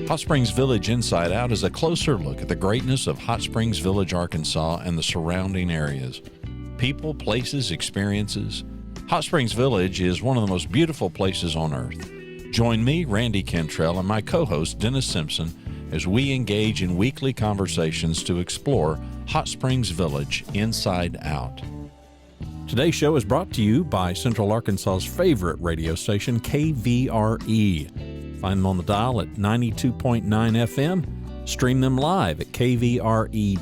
Hot Springs Village Inside Out is a closer look at the greatness of Hot Springs Village, Arkansas, and the surrounding areas. People, places, experiences. Hot Springs Village is one of the most beautiful places on earth. Join me, Randy Cantrell, and my co-host, Dennis Simpson, as we engage in weekly conversations to explore Hot Springs Village Inside Out. Today's show is brought to you by Central Arkansas's favorite radio station, KVRE. Find them on the dial at 92.9 FM. Stream them live at kvre.com.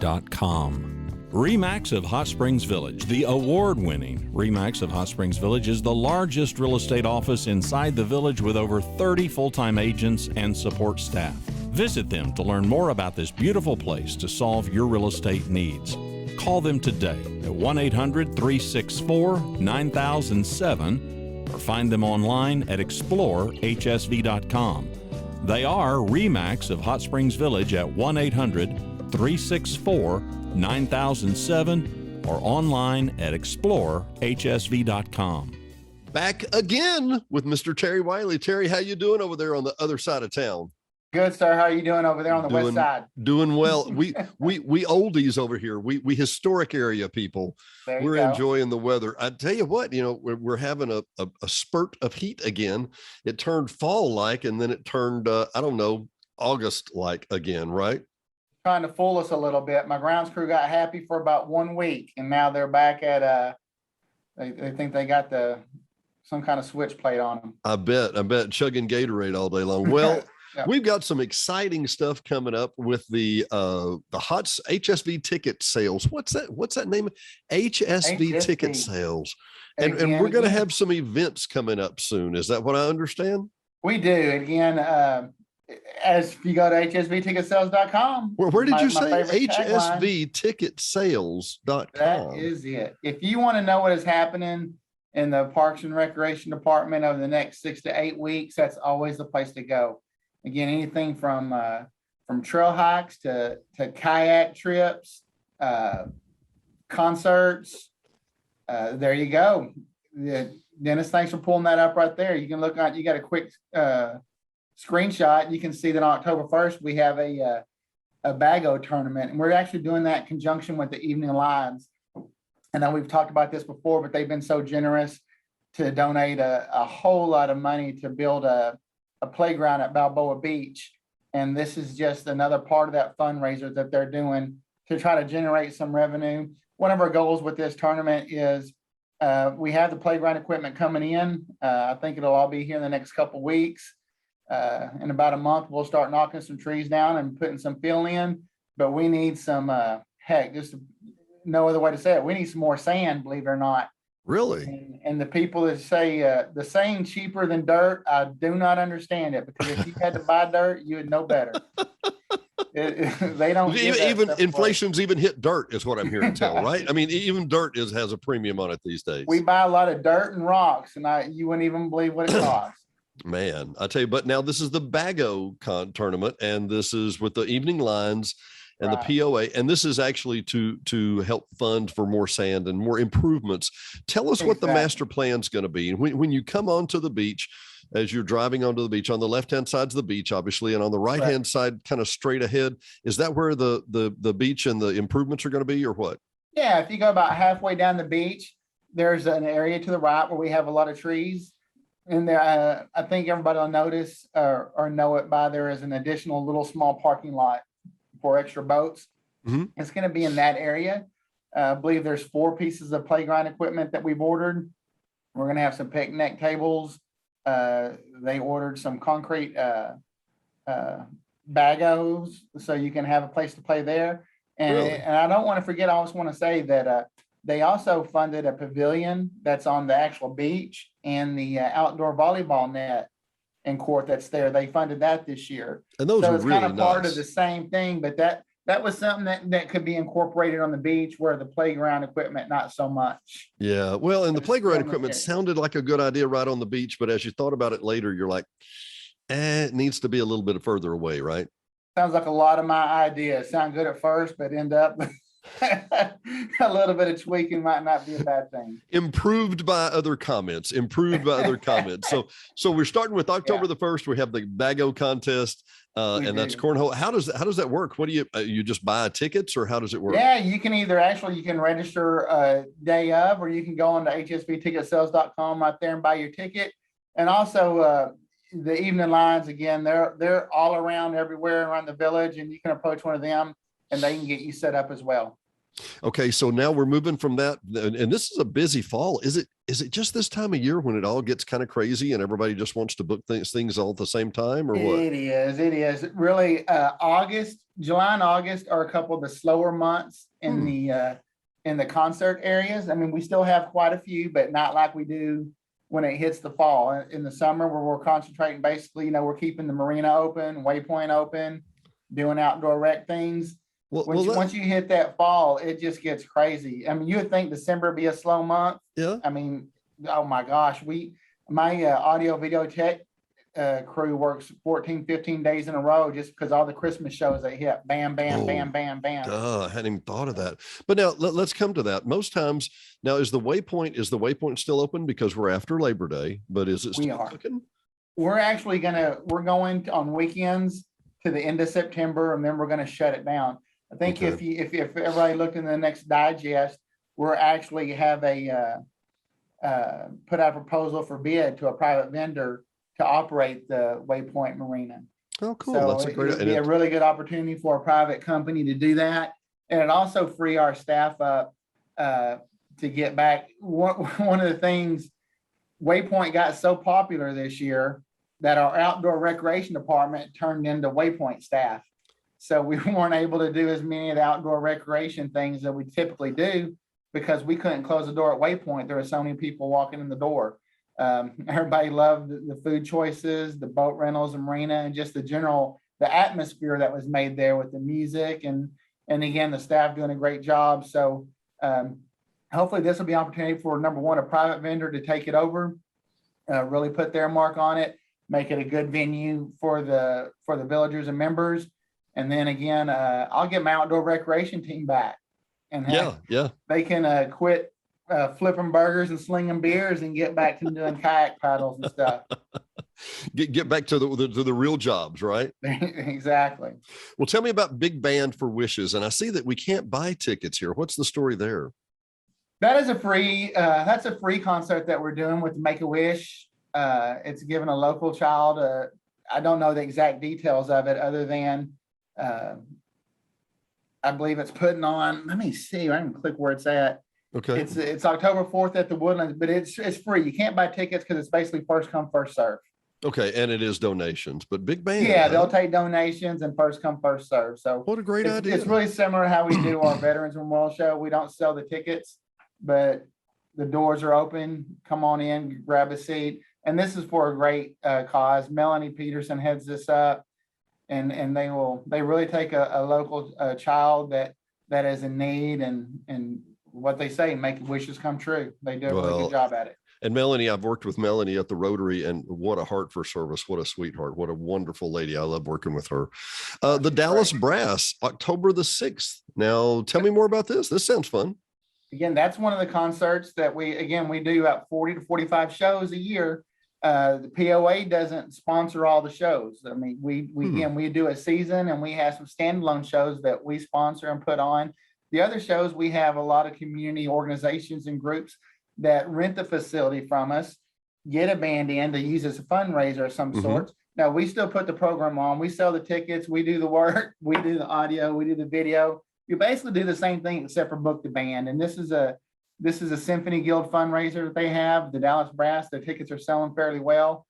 RE/MAX of Hot Springs Village, the award-winning RE/MAX of Hot Springs Village, is the largest real estate office inside the village with over 30 full-time agents and support staff. Visit them to learn more about this beautiful place to solve your real estate needs. Call them today at 1-800-364-9007 or find them online at explorehsv.com. They are RE/MAX of Hot Springs Village at 1-800-364-9007 or online at explorehsv.com. Back again with Mr. Terry Wiley. Terry, how you doing over there on the other side of town? Good, sir. How are you doing over there on the west side? Doing well. We oldies over here. We historic area people. We're enjoying the weather. I tell you what, we're having a spurt of heat again. It turned fall-like, and then it turned, August-like again, right? Trying to fool us a little bit. My grounds crew got happy for about 1 week, and now they're back at, they think they got some kind of switch plate on them. I bet chugging Gatorade all day long. Well, yeah. We've got some exciting stuff coming up with the hot HSV ticket sales. What's that name? HSV ticket sales. And we're going to have some events coming up soon. Is that what I understand? We do. Again, as if you go to hsvticketsales.com. Where did you say? hsvticketsales.com. That is it. If you want to know what is happening in the Parks and Recreation Department over the next 6 to 8 weeks, that's always the place to go. Again, anything from trail hikes to kayak trips, concerts. There you go. Dennis, thanks for pulling that up right there. You can look at, you got a quick screenshot. You can see that on October 1st, we have a Bago tournament, and we're actually doing that in conjunction with the Evening Lives. I know we've talked about this before, but they've been so generous to donate a whole lot of money to build a playground at Balboa Beach. And this is just another part of that fundraiser that they're doing to try to generate some revenue. One of our goals with this tournament is we have the playground equipment coming in. I think it'll all be here in the next couple of weeks. In about a month, we'll start knocking some trees down and putting some fill in, but we need some, just no other way to say it. We need some more sand, believe it or not. Really? And the people that say the saying cheaper than dirt, I do not understand it, because if you had to buy dirt, you would know better. They don't. Even inflation's even hit dirt, is what I'm hearing tell, right? I mean, even dirt has a premium on it these days. We buy a lot of dirt and rocks, and you wouldn't even believe what it costs. Man, I tell you, but now this is the Bago tournament, and this is with the Evening Lines and the POA, and this is actually to help fund for more sand and more improvements. Tell us what the master plan is going to be. And when you come onto the beach, as you're driving onto the beach, on the left-hand side of the beach, obviously, and on the right-hand side, kind of straight ahead, is that where the beach and the improvements are going to be, or what? Yeah, if you go about halfway down the beach, there's an area to the right where we have a lot of trees. And there, I think everybody will notice or know it by, there is an additional little small parking lot for extra boats. Mm-hmm. It's going to be in that area. I believe there's 4 pieces of playground equipment that we've ordered. We're going to have some picnic tables. They ordered some concrete bagos, so you can have a place to play there. And, really? And I don't want to forget, I also want to say that they also funded a pavilion that's on the actual beach and the outdoor volleyball net and court that's there. They funded that this year. And those are really nice. So it's kind of part of the same thing, but that was something that could be incorporated on the beach, where the playground equipment, not so much. Yeah, well, and the playground equipment sounded like a good idea right on the beach, but as you thought about it later, you're like, it needs to be a little bit further away, right? Sounds like a lot of my ideas. Sound good at first, but end up a little bit of tweaking might not be a bad thing. Improved by other comments. So we're starting with October the 1st. We have the Bago contest. And that's cornhole. How does that work? What do you just buy tickets, or how does it work? Yeah, you can either you can register day of, or you can go on to hsbticketsales.com right there and buy your ticket. And also the evening lines, again, they're all around everywhere around the village, and you can approach one of them and they can get you set up as well. Okay, so now we're moving from that, and this is a busy fall. Is it just this time of year when it all gets kind of crazy and everybody just wants to book things all at the same time, or what? It is really July and August are a couple of the slower months in the concert areas. I mean, we still have quite a few, but not like we do when it hits the fall. In the summer, where we're concentrating, basically, we're keeping the marina open, Waypoint open, doing outdoor rec things. Once you hit that fall, it just gets crazy. I mean, you would think December would be a slow month. Yeah. I mean, oh my gosh, my audio video tech crew works 14, 15 days in a row just because all the Christmas shows they hit. Bam, bam, bam, bam, bam. I hadn't even thought of that. But now let's come to that. Most times now, is the Waypoint still open? Because we're after Labor Day, but is it still open? We're going on weekends to the end of September, and then we're going to shut it down. I think if everybody looked in the next digest, we're actually have put out a proposal for bid to a private vendor to operate the Waypoint Marina. Oh, cool. So that's a great it'd be a really good opportunity for a private company to do that. And it also free our staff up to get back. One of the things, Waypoint got so popular this year that our outdoor recreation department turned into Waypoint staff. So we weren't able to do as many of the outdoor recreation things that we typically do because we couldn't close the door at Waypoint. There were so many people walking in the door. Everybody loved the food choices, the boat rentals, the marina, and just the atmosphere that was made there with the music and again, the staff doing a great job. So hopefully this will be an opportunity for, number one, a private vendor to take it over, really put their mark on it, make it a good venue for the villagers and members. And then again, I'll get my outdoor recreation team back, and they can quit flipping burgers and slinging beers and get back to doing kayak paddles and stuff. Get back to the real jobs, right? Exactly. Well, tell me about Big Band for Wishes, and I see that we can't buy tickets here. What's the story there? That is that's a free concert that we're doing with Make-A-Wish. It's giving a local child. I don't know the exact details of it, other than I believe it's putting on. Let me see. I can click where it's at. Okay. It's October 4th at the Woodlands, but it's free. You can't buy tickets because it's basically first come, first serve. Okay, and it is donations, but Big Band. Yeah, they'll take donations and first come, first serve. So what a great idea! It's really similar to how we do our Veterans Memorial Show. We don't sell the tickets, but the doors are open. Come on in, grab a seat, and this is for a great cause. Melanie Peterson heads this up. And they really take a local child that is in need and what they say, make wishes come true. They do a really good job at it. And Melanie, I've worked with Melanie at the Rotary, and what a heart for service. What a sweetheart. What a wonderful lady. I love working with her. The Dallas Brass, October the 6th. Now tell me more about this. This sounds fun. Again, that's one of the concerts that we do about 40 to 45 shows a year. The POA doesn't sponsor all the shows. I mean, we do a season, and we have some standalone shows that we sponsor and put on. The other shows, we have a lot of community organizations and groups that rent the facility from us, get a band in to use as a fundraiser of some sorts. Now, we still put the program on. We sell the tickets. We do the work. We do the audio. We do the video. You basically do the same thing except for book the band. And this is a Symphony Guild fundraiser that they have. The Dallas Brass, their tickets are selling fairly well.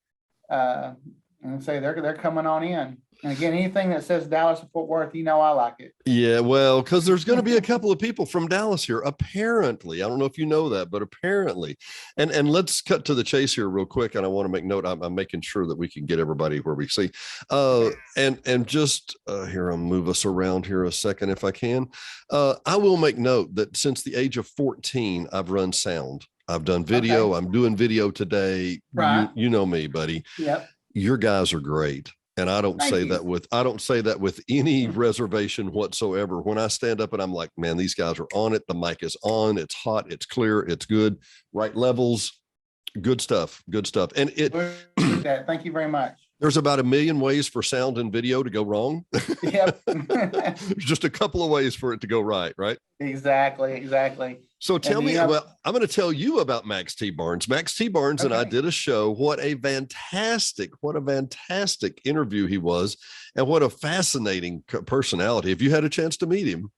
And say they're coming on in. And again, anything that says Dallas or Fort Worth, I like it. Yeah, well, because there's going to be a couple of people from Dallas here, apparently. I don't know if you know that, but apparently. And let's cut to the chase here real quick. And I want to make note. I'm making sure that we can get everybody where we see. And just here, I'll move us around here a second if I can. I will make note that since the age of 14, I've run sound. I've done video. Okay. I'm doing video today. Right. You know me, buddy. Yep. Your guys are great. And I don't say that with any reservation whatsoever. When I stand up and I'm like, man, these guys are on it. The mic is on. It's hot. It's clear. It's good. Right levels. Good stuff. And thank you very much. There's about 1 million ways for sound and video to go wrong. Yep. There's just a couple of ways for it to go right, right? Exactly. So tell me, I'm going to tell you about Max T. Barnes. Max T. Barnes and I did a show. What a fantastic interview he was, and what a fascinating personality. Have you had a chance to meet him?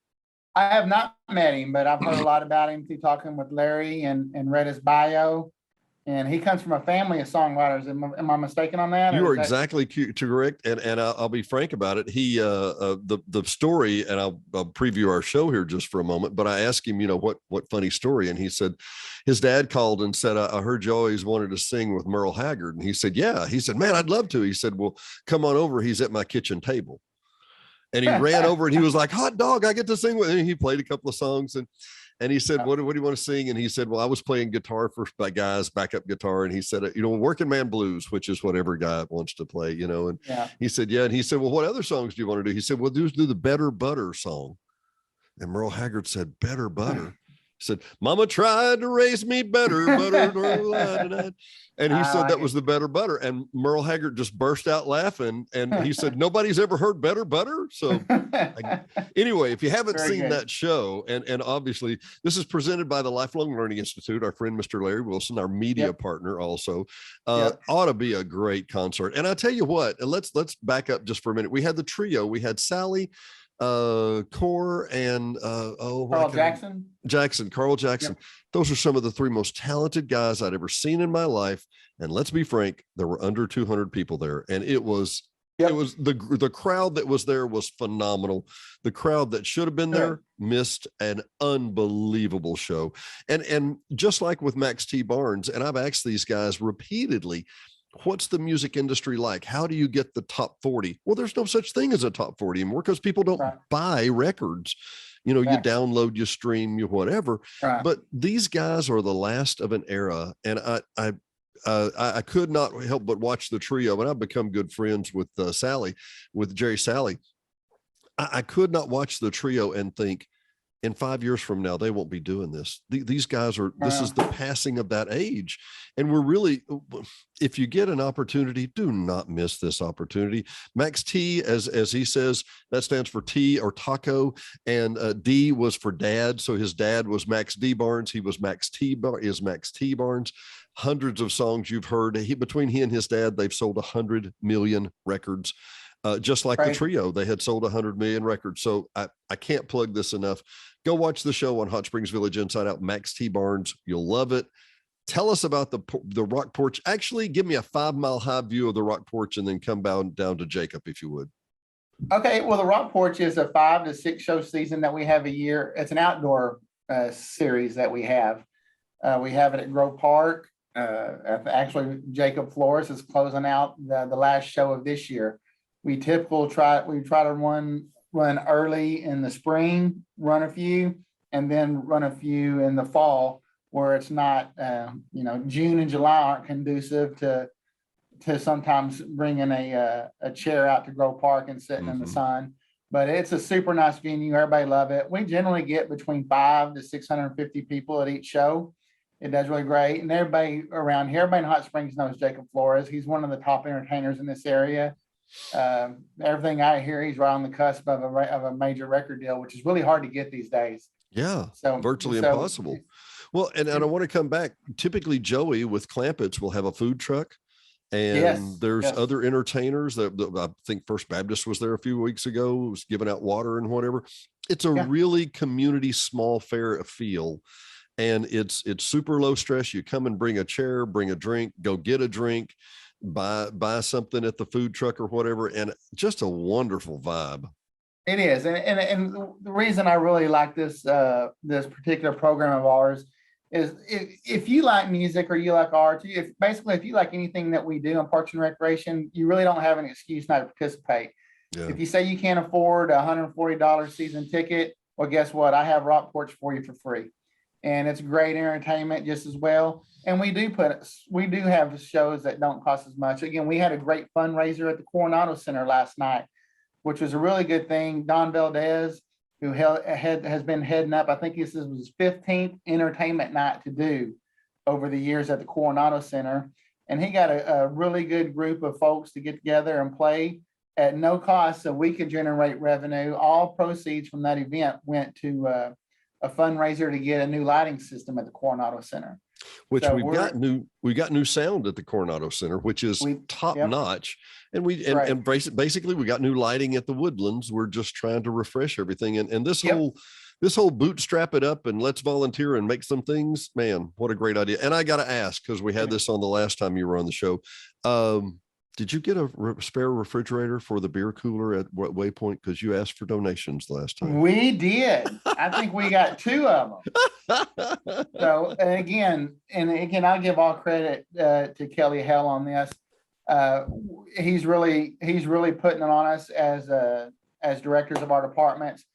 I have not met him, but I've heard a lot about him through talking with Larry and read his bio. And he comes from a family of songwriters. Am I mistaken on that? You are exactly correct. And I'll be frank about it. He, the story, and I'll preview our show here just for a moment, but I asked him, what funny story. And he said, his dad called and said, I heard you always wanted to sing with Merle Haggard. And he said, yeah. He said, man, I'd love to. He said, well, come on over. He's at my kitchen table. And he ran over and he was like, hot dog, I get to sing with him. He played a couple of songs and he said, what do you want to sing? And he said, well, I was playing guitar for guys, backup guitar. And he said, working man blues, which is what every guy wants to play, and he said, yeah. And he said, well, what other songs do you want to do? He said, well, do the Better Butter song. And Merle Haggard said, Better Butter. He said, Mama tried to raise me better, butter. And he said that was the Better Butter. And Merle Haggard just burst out laughing. And he said, nobody's ever heard Better Butter. So anyway, if you haven't seen that show, and obviously this is presented by the Lifelong Learning Institute, our friend, Mr. Larry Wilson, our media partner also, ought to be a great concert. And I tell you what, let's back up just for a minute. We had the trio. We had Sally, Core, and Carl Jackson. Those are some of the three most talented guys I'd ever seen in my life. And let's be frank, there were under 200 people there, and it was the crowd that was there was phenomenal. The crowd that should have been there missed an unbelievable show. And just like with Max T. Barnes, and I've asked these guys repeatedly, what's the music industry like? How do you get the top 40? Well, there's no such thing as a top 40 anymore because people don't buy records. You download, you stream, you whatever. But these guys are the last of an era. And I could not help but watch the trio, and I've become good friends with Jerry Sally. I could not watch the trio and think, in 5 years from now, they won't be doing this. These guys this is the passing of that age. And we're really, if you get an opportunity, do not miss this opportunity. Max T, as he says, that stands for T or taco, and D was for dad. So his dad was Max D. Barnes. He was Max T. Barnes. Hundreds of songs you've heard. Between he and his dad, they've sold 100 million records. Just like the trio, they had sold 100 million records. So I can't plug this enough. Go watch the show on Hot Springs Village Inside Out, Max T. Barnes. You'll love it. Tell us about the rock porch. Actually, give me a 5-mile high view of the rock porch and then come down to Jacob, if you would. Okay. Well, the rock porch is a 5 to 6 show season that we have a year. It's an outdoor series that we have. We have it at Grove Park. Actually, Jacob Flores is closing out the last show of this year. We try to run early in the spring, run a few, and then run a few in the fall, where it's not, June and July aren't conducive to sometimes bringing a chair out to Grove Park and sitting in the sun. But it's a super nice venue. Everybody love it. We generally get between 500 to 650 people at each show. It does really great. And everybody around here, everybody in Hot Springs knows Jacob Flores. He's one of the top entertainers in this area. Everything I hear, he's right on the cusp of a major record deal, which is really hard to get these days. Yeah, virtually impossible. Well, and I want to come back. Typically, Joey with Clampets will have a food truck, and there's other entertainers. I think First Baptist was there a few weeks ago, was giving out water and whatever. It's a really community small fair feel. And it's super low stress. You come and bring a chair, bring a drink, go get a drink, buy something at the food truck or whatever, and just a wonderful vibe. It is, and the reason I really like this particular program of ours is if you like music or you like art, if you like anything that we do in Parks and Recreation, you really don't have an excuse not to participate. Yeah. If you say you can't afford a $140 season ticket, well, guess what? I have Rock Porch for you for free. And it's great entertainment just as well. And we do have shows that don't cost as much. Again, we had a great fundraiser at the Coronado Center last night, which was a really good thing. Don Valdez, who has been heading up, I think this was his 15th entertainment night to do over the years at the Coronado Center. and he got a really good group of folks to get together and play at no cost, so we could generate revenue. All proceeds from that event went to a fundraiser to get a new lighting system at the Coronado Center. Which So we got new sound at the Coronado Center, which is top notch. And basically we got new lighting at the Woodlands. We're just trying to refresh everything. And this whole bootstrap it up and let's volunteer and make some things, man, what a great idea. And I got to ask, because we had this on the last time you were on the show. Did you get a spare refrigerator for the beer cooler at Waypoint? Because you asked for donations last time. We did. I think we got 2 of them. So, and again, I'll give all credit to Kelly Hell on this. He's really putting it on us as directors of our departments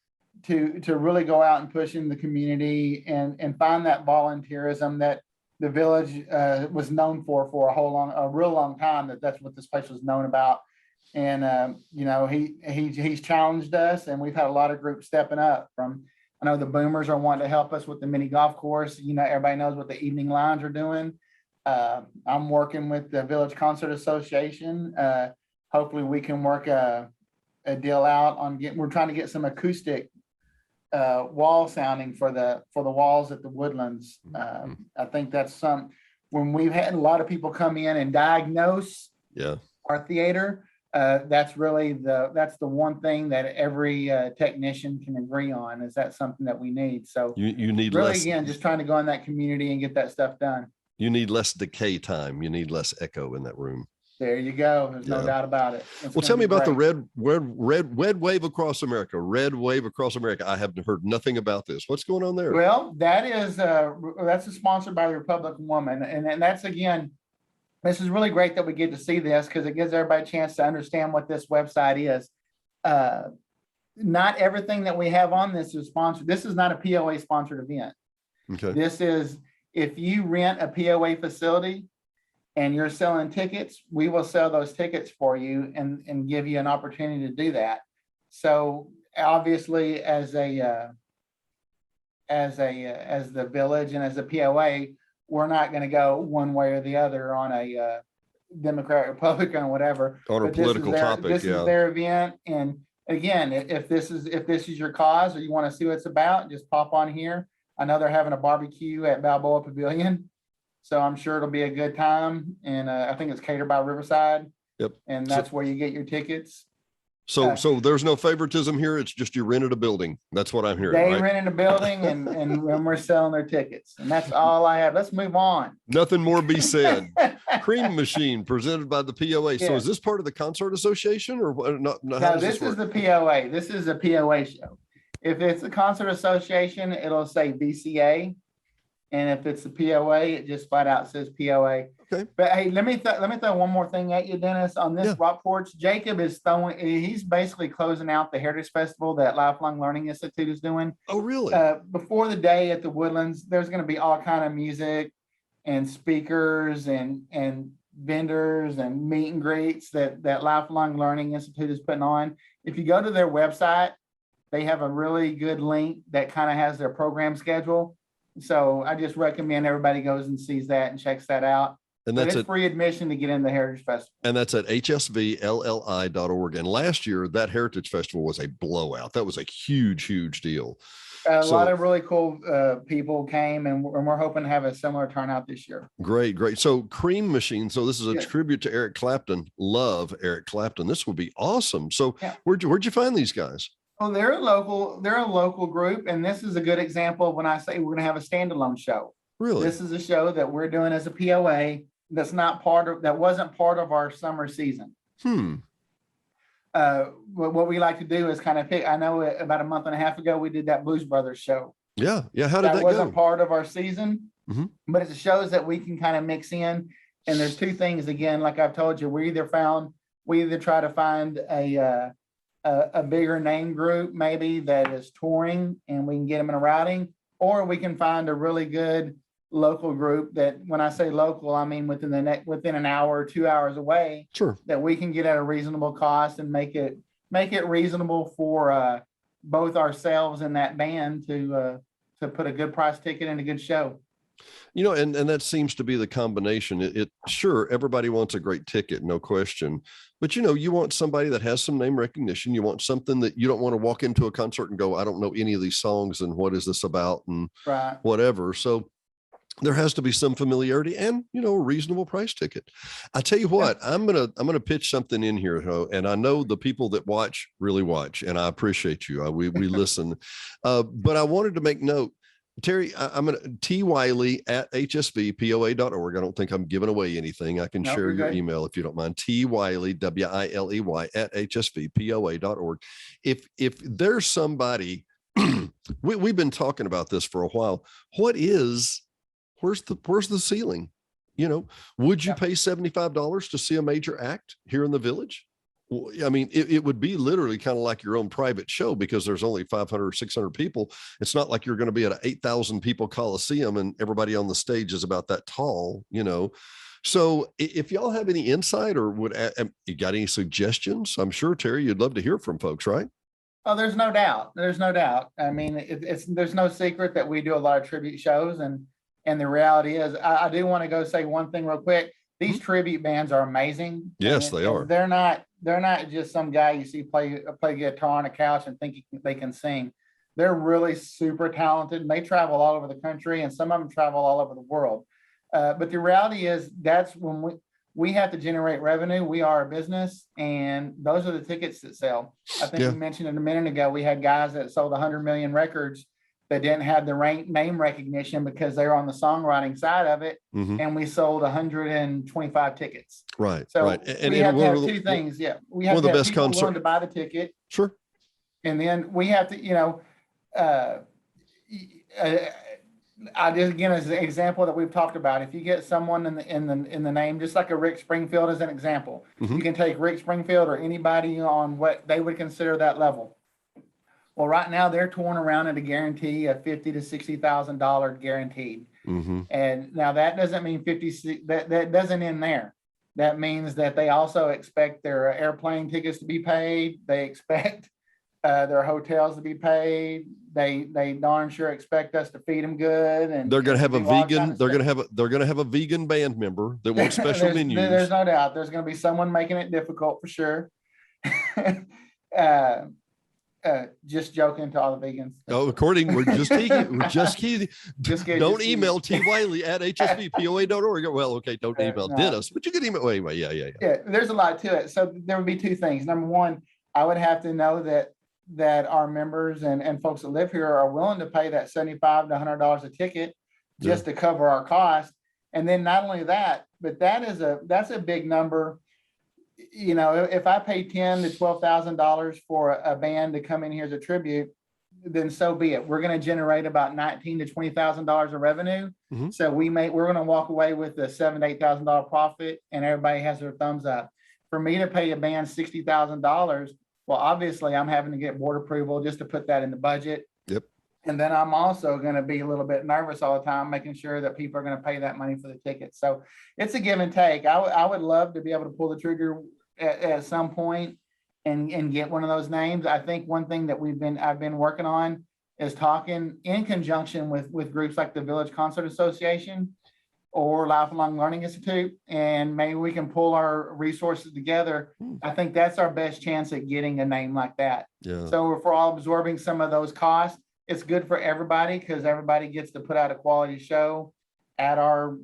to really go out and push in the community and find that volunteerism that the village was known for a real long time. That's what this place was known about. And he's challenged us, and we've had a lot of groups stepping up. I know the Boomers are wanting to help us with the mini golf course. Everybody knows what the evening lines are doing. I'm working with the Village Concert Association. Hopefully we can work a deal out on we're trying to get some acoustic wall sounding for the walls at the Woodlands. I think that's when we've had a lot of people come in and diagnose our theater. That's the one thing that every technician can agree on, is that something that we need. So you need really less, again, just trying to go in that community and get that stuff done. You need less decay time. You need less echo in that room. There you go. There's no doubt about it. Well, tell me about the red wave across America. Red wave across America. I have heard nothing about this. What's going on there? Well, that's sponsored by the Republican Woman, and that's, again, this is really great that we get to see this, because it gives everybody a chance to understand what this website is. Not everything that we have on this is sponsored. This is not a POA sponsored event. Okay. This is, if you rent a POA facility and you're selling tickets, we will sell those tickets for you and give you an opportunity to do that. So obviously, as the village and as a POA, we're not going to go one way or the other on a Democrat, Republican, whatever. On a political topic, this is their event, and again, if this is your cause or you want to see what it's about, just pop on here. I know they're having a barbecue at Balboa Pavilion, so I'm sure it'll be a good time. And I think it's catered by Riverside. Yep. And that's where you get your tickets. So there's no favoritism here. It's just you rented a building. That's what I'm hearing. They rented a building and we're selling their tickets. And that's all I have. Let's move on. Nothing more be said. Cream Machine presented by the POA. Yeah. So is this part of the Concert Association or what? No, this is the POA. This is a POA show. If it's a Concert Association, it'll say VCA. And if it's the POA, it just flat out says POA. Okay. But hey, let me throw one more thing at you, Dennis. On this Rock Porch, Jacob he's basically closing out the Heritage Festival that Lifelong Learning Institute is doing. Oh, really? Before the day at the Woodlands, there's going to be all kind of music and speakers and vendors and meet and greets that Lifelong Learning Institute is putting on. If you go to their website, they have a really good link that kind of has their program schedule. So I just recommend everybody goes and sees that and checks that out. And it's free admission to get in the Heritage Festival. And that's at hsvlli.org. And last year, that Heritage Festival was a blowout. That was a huge, huge deal. A lot of really cool people came, and we're hoping to have a similar turnout this year. Great. So Cream Machine. So this is a tribute to Eric Clapton. Love Eric Clapton. This would be awesome. So where'd you find these guys? Oh, they're a local group, and this is a good example of when I say we're going to have a standalone show. Really? This is a show that we're doing as a POA that wasn't part of our summer season. What we like to do is kind of pick. I know about a month and a half ago we did that Blues Brothers show. Yeah. How did that go? That wasn't part of our season, but it's shows that we can kind of mix in. And there's two things again, like I've told you, we either try to find a bigger name group maybe that is touring and we can get them in a routing, or we can find a really good local group that, when I say local, I mean within an hour or 2 hours away, that we can get at a reasonable cost and make it reasonable for both ourselves and that band to put a good price ticket and a good show. And that seems to be the combination. It sure, everybody wants a great ticket, no question. But you want somebody that has some name recognition. You want something that you don't want to walk into a concert and go, I don't know any of these songs and what is this about and Right. whatever. So there has to be some familiarity and a reasonable price ticket. I tell you what, I'm gonna pitch something in here, and I know the people that watch really watch, and I appreciate you. We listen, but I wanted to make note. Terry, I'm going to T Wiley at hsvpoa.org. I don't think I'm giving away anything. I can share your email if you don't mind. T Wiley, Wiley at hsvpoa.org. If there's somebody, we've been talking about this for a while. Where's the ceiling? Would you pay $75 to see a major act here in the Village? I mean, it would be literally kind of like your own private show because there's only 500 or 600 people. It's not like you're going to be at an 8,000 people Coliseum and everybody on the stage is about that tall, So if y'all have any insight or you got any suggestions, I'm sure, Terry, you'd love to hear from folks, right? Oh, there's no doubt. There's no doubt. I mean, there's no secret that we do a lot of tribute shows, and the reality is, I do want to go say one thing real quick. These tribute bands are amazing. Yes, they are. They're not just some guy you see play guitar on a couch and think they can sing. They're really super talented, and they travel all over the country, and some of them travel all over the world. But the reality is, that's when we have to generate revenue. We are a business, and those are the tickets that sell. I think we mentioned it a minute ago. We had guys that sold 100 million records that didn't have the name recognition because they were on the songwriting side of it, and we sold 125 tickets. Right. So right. we have to have two things. Yeah, we have to have people willing to buy the ticket. Sure. And then we have to, I just, again, as an example that we've talked about, if you get someone in the name, just like a Rick Springfield as an example, you can take Rick Springfield or anybody on what they would consider that level. Well, right now they're touring around at a guarantee of $50,000 to $60,000 guaranteed. And now that doesn't mean that doesn't end there. That means that they also expect their airplane tickets to be paid. They expect their hotels to be paid. They darn sure expect us to feed them good. And they're going to have a vegan. They're going to have a vegan band member that wants special menus. There's no doubt. There's going to be someone making it difficult for sure. Just joking to all the vegans. Oh, we're just kidding. Don't email T Wiley at hsvpoa.org. Well, okay, don't email Dennis, but you can email anyway. Yeah. There's a lot to it. So there would be two things. Number one, I would have to know that our members and folks that live here are willing to pay that $75 to $100 a ticket just to cover our cost. And then not only that, but that's a big number. If I pay $10,000 to $12,000 for a band to come in here as a tribute, then so be it. We're going to generate about $19,000 to $20,000 of revenue. So we're going to walk away with a $7,000 to $8,000 profit, and everybody has their thumbs up. For me to pay a band $60,000, well, obviously I'm having to get board approval just to put that in the budget. Yep. And then I'm also going to be a little bit nervous all the time, making sure that people are going to pay that money for the tickets. So it's a give and take. I would love to be able to pull the trigger at some point and get one of those names. I think one thing that I've been working on is talking in conjunction with groups like the Village Concert Association or Lifelong Learning Institute, and maybe we can pull our resources together. I think that's our best chance at getting a name like that. Yeah. So if we're all absorbing some of those costs, it's good for everybody because everybody gets to put out a quality show at our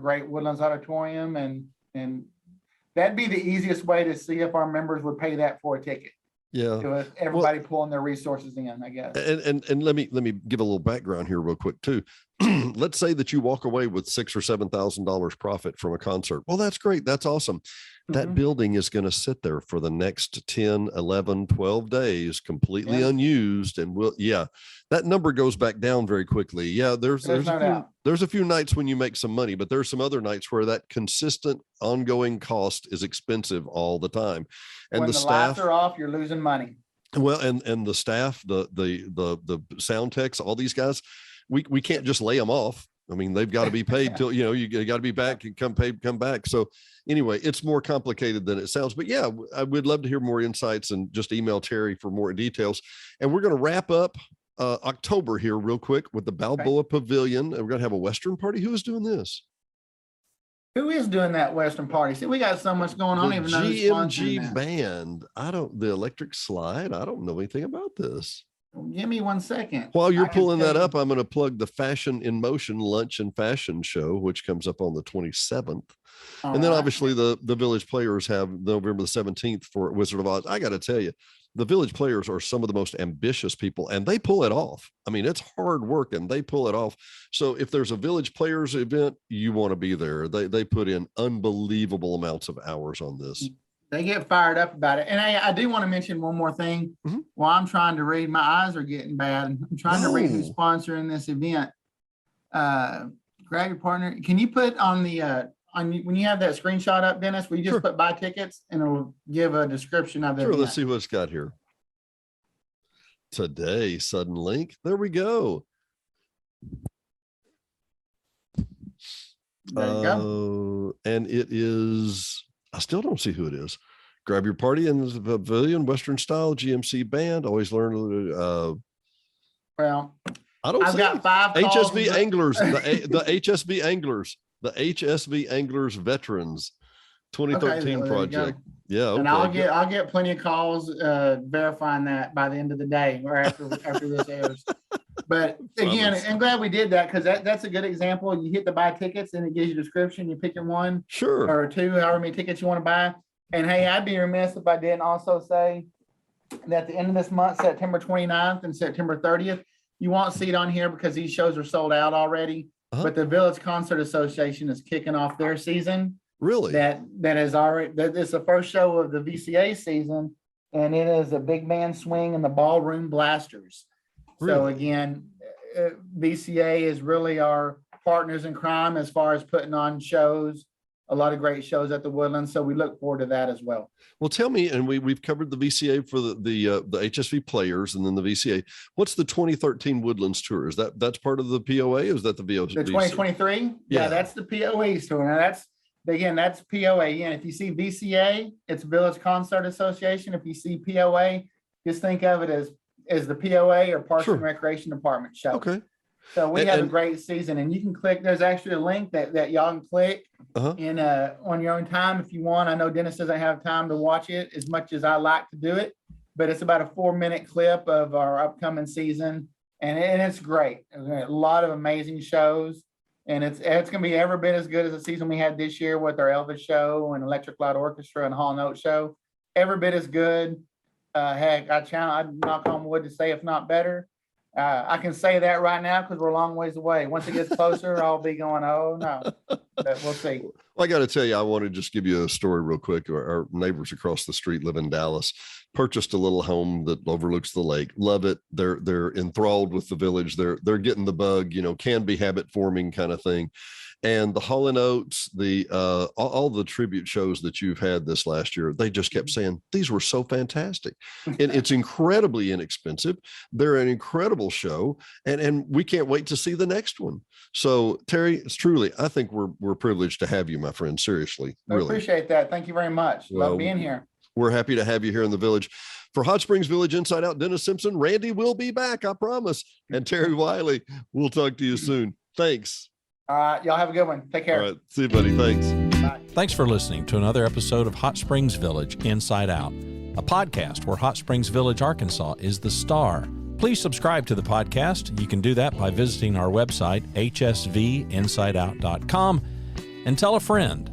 great Woodlands Auditorium, and that'd be the easiest way to see if our members would pay that for a ticket. Yeah. With everybody pulling their resources in, I guess. And let me give a little background here real quick too. Let's say that you walk away with $6,000 or $7,000 profit from a concert. Well, that's great. That's awesome. That building is going to sit there for the next 10, 11, 12 days, completely unused. And that number goes back down very quickly. Yeah. There's a few nights when you make some money, but there's some other nights where that consistent ongoing cost is expensive all the time. And when the staff lights are off, you're losing money. Well, and the staff, the sound techs, all these guys, we can't just lay them off. I mean, they've got to be paid till, you got to be back and come back. So anyway, it's more complicated than it sounds, but yeah, I would love to hear more insights and just email Terry for more details. And we're going to wrap up October here real quick with the Balboa Pavilion. And we're going to have a Western party. Who is doing this? Who is doing that Western party? See, we got so much going on. The Even though GMG band. The Electric Slide. I don't know anything about this. Give me 1 second. While you're pulling that up, I'm going to plug the Fashion in Motion Lunch and Fashion Show, which comes up on the 27th. And then obviously the Village Players have November the 17th for Wizard of Oz. I got to tell you, the Village Players are some of the most ambitious people, and they pull it off. I mean, it's hard work, and they pull it off. So if there's a Village Players event, you want to be there. They put in unbelievable amounts of hours on this. They get fired up about it. And I do want to mention one more thing. While I'm trying to read, my eyes are getting bad. I'm trying to read who's sponsoring this event. Grab your partner. Can you put on the when you have that screenshot up, Dennis, will you just put buy tickets and it'll give a description of it? Sure, let's see what it's got here. Today, sudden link. There we go. There you go. And it is, I still don't see who it is. Grab your party in the pavilion, Western style, GMC band. Always learn. Well, I've got 5 calls. HSV Anglers, the HSV Anglers, the HSV Anglers Veterans 2013 project. Yeah. Okay. And I'll get plenty of calls verifying that by the end of the day or after this airs. But again, I'm glad we did that because that's a good example. You hit the buy tickets and it gives you a description. You pick your one or two, however many tickets you want to buy. And hey, I'd be remiss if I didn't also say that at the end of this month, September 29th and September 30th, you won't see it on here because these shows are sold out already. But the Village Concert Association is kicking off their season. Really? That is already, that is the first show of the VCA season. And it is a big band swing and the Ballroom Blasters. Really? So again, VCA is really our partners in crime as far as putting on shows, a lot of great shows at the Woodlands. So we look forward to that as well. Well, tell me, and we've covered the VCA for the HSV Players and then the VCA. What's the 2013 Woodlands tour? Is that's part of the POA? Or is that the VCA? The 2023? Yeah, that's the POA tour. Now that's POA. Again, if you see VCA, it's Village Concert Association. If you see POA, just think of it as the POA or Parks and Recreation Department show. Okay. So we have a great season, and you can click. There's actually a link that y'all can click in on your own time if you want. I know Dennis doesn't have time to watch it as much as I like to do it, but it's about a 4-minute clip of our upcoming season, and it's great. A lot of amazing shows, and it's going to be every bit as good as the season we had this year with our Elvis show and Electric Light Orchestra and Hall Note show. Every bit as good. Heck, I'd knock on wood to say if not better. I can say that right now because we're a long ways away. Once it gets closer, I'll be going, oh no, but we'll see. Well, I got to tell you, I want to just give you a story real quick. Our neighbors across the street live in Dallas, purchased a little home that overlooks the lake. Love it. They're enthralled with the village. They're getting the bug, can be habit forming kind of thing. And the Hall & Oates, all the tribute shows that you've had this last year, they just kept saying, these were so fantastic. And it's incredibly inexpensive. They're an incredible show. And we can't wait to see the next one. So, Terry, it's truly, I think we're privileged to have you, my friend. Seriously. Really. I appreciate that. Thank you very much. Love being here. We're happy to have you here in the village. For Hot Springs Village Inside Out, Dennis Simpson, Randy will be back, I promise. And Terry Wiley, we'll talk to you soon. Thanks. All right. Y'all have a good one. Take care. All right. See you, buddy. Thanks. Bye. Thanks for listening to another episode of Hot Springs Village Inside Out, a podcast where Hot Springs Village, Arkansas is the star. Please subscribe to the podcast. You can do that by visiting our website, hsvinsideout.com, and tell a friend.